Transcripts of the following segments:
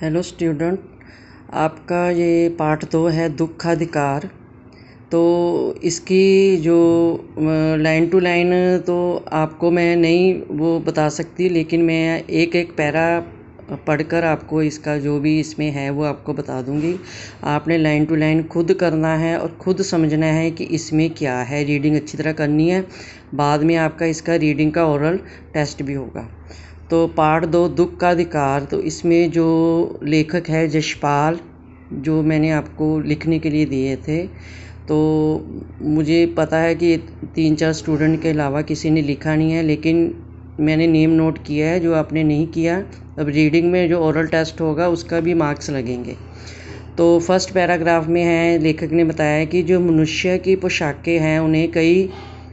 Hello student, आपका ये part 2 है दुखाधिकार। तो इसकी जो लाइन टू लाइन तो आपको मैं नहीं वो बता सकती, लेकिन मैं एक एक पैरा पढ़कर आपको इसका जो भी इसमें है वो आपको बता दूंगी। आपने लाइन टू लाइन खुद करना है और खुद समझना है कि इसमें क्या है। रीडिंग अच्छी तरह करनी है, बाद में आपका इसका रीडिंग का ओरल टेस्ट भी होगा। तो पार्ट 2 दुख का अधिकार। तो इसमें जो लेखक है यशपाल, जो मैंने आपको लिखने के लिए दिए थे, तो मुझे पता है कि 3-4 स्टूडेंट के अलावा किसी ने लिखा नहीं है, लेकिन मैंने नेम नोट किया है जो आपने नहीं किया। अब रीडिंग में जो ओरल टेस्ट होगा उसका भी मार्क्स लगेंगे। तो फर्स्ट पैराग्राफ में है, लेखक ने बताया कि जो मनुष्य की पोशाकें हैं उन्हें कई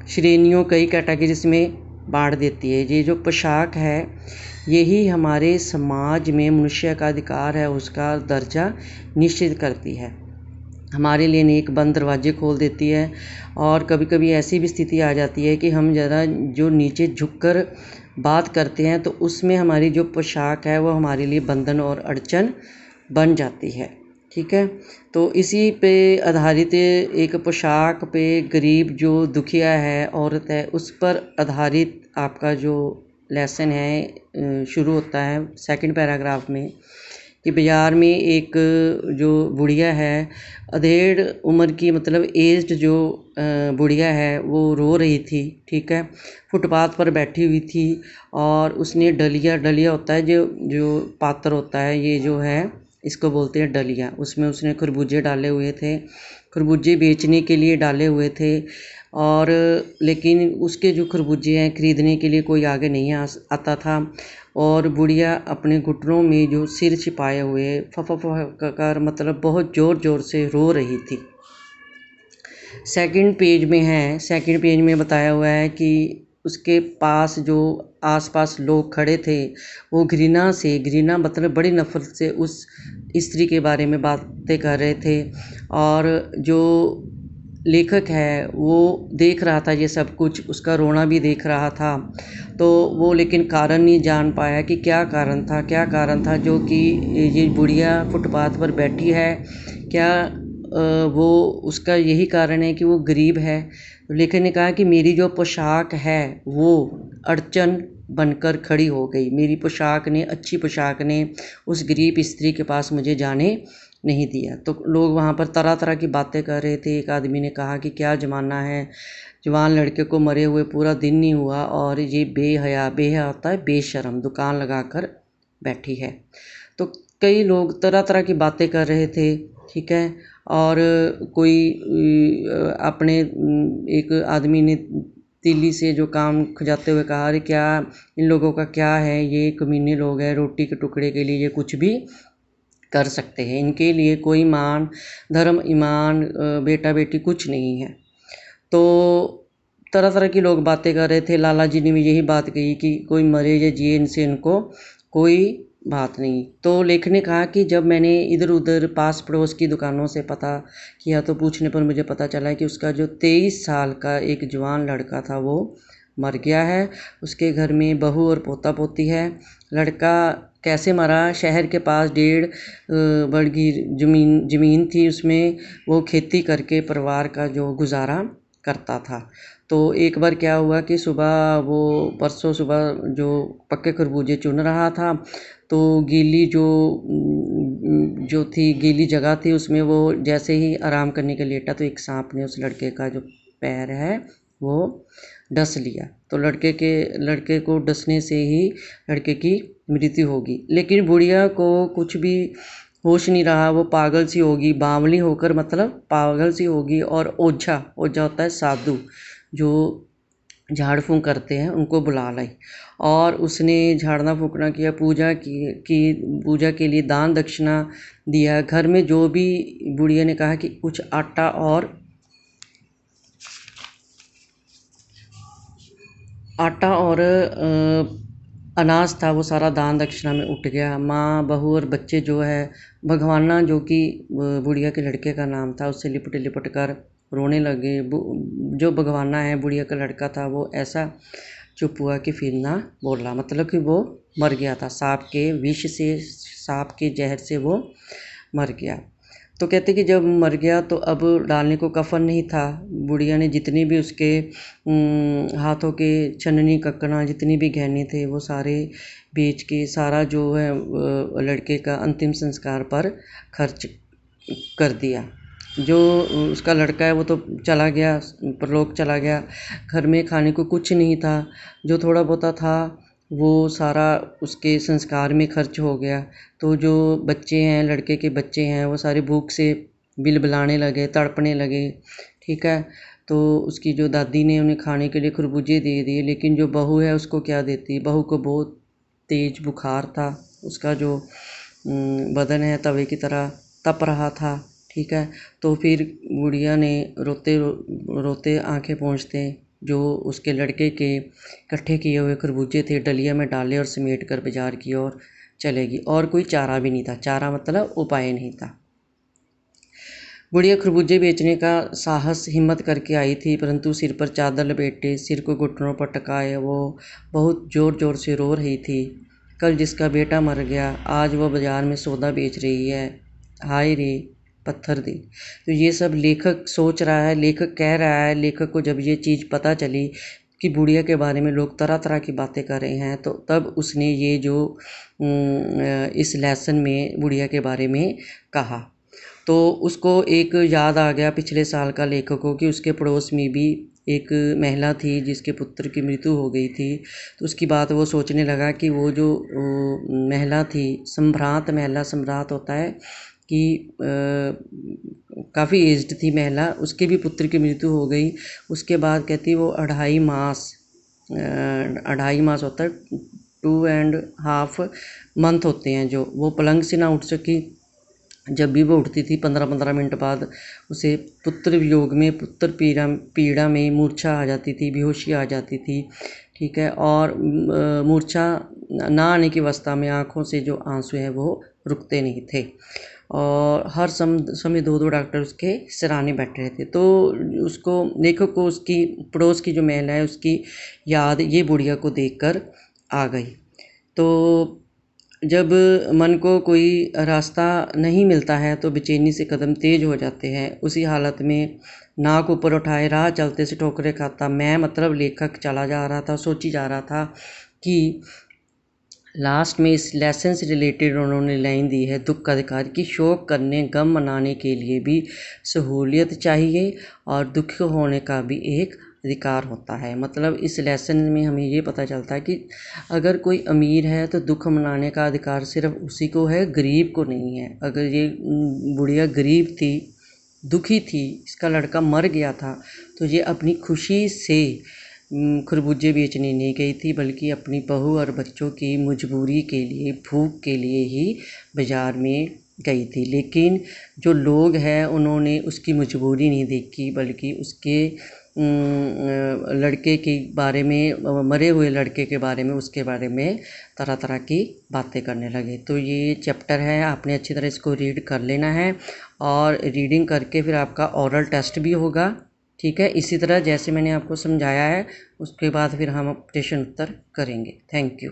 श्रेणियों, कई कैटेगरीज में बांट देती है। ये जो पोशाक है यही हमारे समाज में मनुष्य का अधिकार है, उसका दर्जा निश्चित करती है, हमारे लिए नेक बंद दरवाजे खोल देती है। और कभी कभी ऐसी भी स्थिति आ जाती है कि हम ज़रा जो नीचे झुककर बात करते हैं तो उसमें हमारी जो पोशाक है वो हमारे लिए बंधन और अड़चन बन जाती है। ठीक है, तो इसी पे आधारित एक पोशाक पे गरीब जो दुखिया है, औरत है, उस पर आधारित आपका जो लेसन है शुरू होता है सेकंड पैराग्राफ में कि बाज़ार में एक जो बुढ़िया है, अधेड़ उम्र की, मतलब एज्ड जो बुढ़िया है, वो रो रही थी। ठीक है, फुटपाथ पर बैठी हुई थी और उसने डलिया होता है, जो पात्र होता है, ये जो है इसको बोलते हैं डलिया, उसमें उसने खरबूजे डाले हुए थे, खरबूजे बेचने के लिए डाले हुए थे। और लेकिन उसके जो खरबूजे हैं खरीदने के लिए कोई आगे नहीं आता था। और बुढ़िया अपने घुटनों में जो सिर छिपाए हुए कर मतलब बहुत ज़ोर ज़ोर से रो रही थी। सेकंड पेज में है, सेकंड पेज में बताया हुआ है कि उसके पास जो आसपास लोग खड़े थे वो घृणा मतलब बड़ी नफरत से उस स्त्री के बारे में बातें कर रहे थे। और जो लेखक है वो देख रहा था ये सब कुछ, उसका रोना भी देख रहा था। तो वो लेकिन कारण नहीं जान पाया कि क्या कारण था जो कि ये बुढ़िया फुटपाथ पर बैठी है। क्या वो उसका यही कारण है कि वो गरीब है। लेखक ने कहा कि मेरी जो पोशाक है वो अड़चन बनकर खड़ी हो गई, मेरी पोशाक ने, अच्छी पोशाक ने उस गरीब स्त्री के पास मुझे जाने नहीं दिया। तो लोग वहाँ पर तरह तरह की बातें कर रहे थे। एक आदमी ने कहा कि क्या ज़माना है, जवान लड़के को मरे हुए पूरा दिन नहीं हुआ और ये बेहया होता है, बेशर्म, दुकान लगाकर बैठी है। तो कई लोग तरह तरह की बातें कर रहे थे। ठीक है, और कोई अपने एक आदमी ने तीली से जो काम खुजाते हुए कहा, अरे क्या इन लोगों का क्या है, ये कमीने लोग हैं, रोटी के टुकड़े के लिए ये कुछ भी कर सकते हैं, इनके लिए कोई मान धर्म ईमान बेटा बेटी कुछ नहीं है। तो तरह तरह की लोग बातें कर रहे थे। लाला जी ने भी यही बात कही कि कोई मरे या जिए, इनसे इनको कोई बात नहीं। तो लेखक ने कहा कि जब मैंने इधर उधर पास पड़ोस की दुकानों से पता किया तो पूछने पर मुझे पता चला कि उसका जो 23 साल का एक जवान लड़का था वो मर गया है। उसके घर में बहू और पोता पोती है। लड़का कैसे मरा, शहर के पास 1.5 बड़ी ज़मीन थी, उसमें वो खेती करके परिवार का जो गुजारा करता था। तो एक बार क्या हुआ कि परसों सुबह जो पक्के खरबूजे चुन रहा था तो गीली जो थी गीली जगह थी, उसमें वो जैसे ही आराम करने के लेटा तो एक सांप ने उस लड़के का जो पैर है वो डस लिया। तो लड़के को डसने से ही लड़के की मृत्यु होगी। लेकिन बुढ़िया को कुछ भी होश नहीं रहा, वो पागल सी होगी, बावली होकर मतलब पागल सी होगी। और ओझा होता है साधु जो झाड़ फूँक करते हैं, उनको बुला लाई और उसने झाड़ना फूँकना किया, पूजा के लिए दान दक्षिणा दिया। घर में जो भी, बुढ़िया ने कहा कि कुछ आटा और अनाज था, वो सारा दान दक्षिणा में उठ गया। माँ, बहू और बच्चे जो है, भगवाना जो कि बुढ़िया के लड़के का नाम था, उससे लिपट कर रोने लगे। जो भगवाना है बुढ़िया का लड़का था, वो ऐसा चुप हुआ कि फिर ना बोला, मतलब कि वो मर गया था, सांप के विष से, सांप के जहर से वो मर गया। तो कहते कि जब मर गया तो अब डालने को कफन नहीं था। बुढ़िया ने जितनी भी उसके हाथों के छन्नी कक्कना जितनी भी गहने थे वो सारे बेच के सारा जो है लड़के का अंतिम संस्कार पर खर्च कर दिया। जो उसका लड़का है वो तो चला गया, परलोक चला गया। घर में खाने को कुछ नहीं था, जो थोड़ा बहुता था वो सारा उसके संस्कार में खर्च हो गया। तो जो बच्चे हैं, लड़के के बच्चे हैं, वो सारे भूख से बिलबिलाने लगे, तड़पने लगे। ठीक है, तो उसकी जो दादी ने उन्हें खाने के लिए खरबूजे दे दिए, लेकिन जो बहू है उसको क्या देती। बहू को बहुत तेज बुखार था, उसका जो बदन है तवे की तरह तप रहा था। ठीक है, तो फिर बुढ़िया ने रोते रोते आंखें पोंछते जो उसके लड़के के इकट्ठे किए हुए खरबूजे थे डलिया में डाले और समेट कर बाजार की ओर चलेगी। और कोई चारा भी नहीं था, चारा मतलब उपाय नहीं था। बुढ़िया खरबूजे बेचने का साहस हिम्मत करके आई थी, परंतु सिर पर चादर लपेटे, सिर को घुटनों पर टकाए वो बहुत ज़ोर ज़ोर से रो रही थी। कल जिसका बेटा मर गया, आज वो बाज़ार में सौदा बेच रही है। हाय रे पत्थर दी। तो ये सब लेखक सोच रहा है, लेखक कह रहा है। लेखक को जब ये चीज़ पता चली कि बुढ़िया के बारे में लोग तरह तरह की बातें कर रहे हैं, तो तब उसने ये जो इस लेसन में बुढ़िया के बारे में कहा। तो उसको एक याद आ गया पिछले साल का लेखक को कि उसके पड़ोस में भी एक महिला थी जिसके पुत्र की मृत्यु हो गई थी। तो उसकी बात वो सोचने लगा कि वो जो महिला थी, संभ्रांत महिला, सम्राट होता है कि काफ़ी एज्ड थी महिला, उसके भी पुत्र की मृत्यु हो गई। उसके बाद कहती वो 2.5 मास होता है, 2.5 मंथ होते हैं जो, वो पलंग से ना उठ सकी। जब भी वो उठती थी 15-15 मिनट बाद उसे पुत्र वियोग में, पुत्र पीड़ा में मूर्छा आ जाती थी, बेहोशी आ जाती थी। ठीक है, और मूर्छा ना आने की अवस्था में आँखों से जो आंसू हैं वो रुकते नहीं थे, और हर समय 2-2 डॉक्टर उसके सराहने बैठे रहते। तो उसको, लेखक को उसकी पड़ोस की जो महिला है उसकी याद ये बुढ़िया को देखकर आ गई। तो जब मन को कोई रास्ता नहीं मिलता है तो बेचैनी से कदम तेज हो जाते हैं। उसी हालत में नाक ऊपर उठाए राह चलते से ठोकरें खाता मैं, मतलब लेखक, चला जा रहा था, सोची जा रहा था कि लास्ट में इस लेसन से रिलेटेड उन्होंने लाइन दी है, दुख का अधिकार, कि शोक करने, गम मनाने के लिए भी सहूलियत चाहिए और दुखी होने का भी एक अधिकार होता है। मतलब इस लेसन में हमें ये पता चलता है कि अगर कोई अमीर है तो दुख मनाने का अधिकार सिर्फ उसी को है, गरीब को नहीं है। अगर ये बुढ़िया गरीब थी, दुखी थी, इसका लड़का मर गया था, तो ये अपनी खुशी से खरबूजे बेचने नहीं गई थी, बल्कि अपनी बहू और बच्चों की मजबूरी के लिए, भूख के लिए ही बाज़ार में गई थी। लेकिन जो लोग हैं उन्होंने उसकी मजबूरी नहीं देखी, बल्कि उसके लड़के के बारे में, मरे हुए लड़के के बारे में, उसके बारे में तरह तरह की बातें करने लगे। तो ये चैप्टर है, आपने अच्छी तरह इसको रीड कर लेना है, और रीडिंग करके फिर आपका ओरल टेस्ट भी होगा। ठीक है, इसी तरह जैसे मैंने आपको समझाया है उसके बाद फिर हम प्रश्न उत्तर करेंगे। Thank you.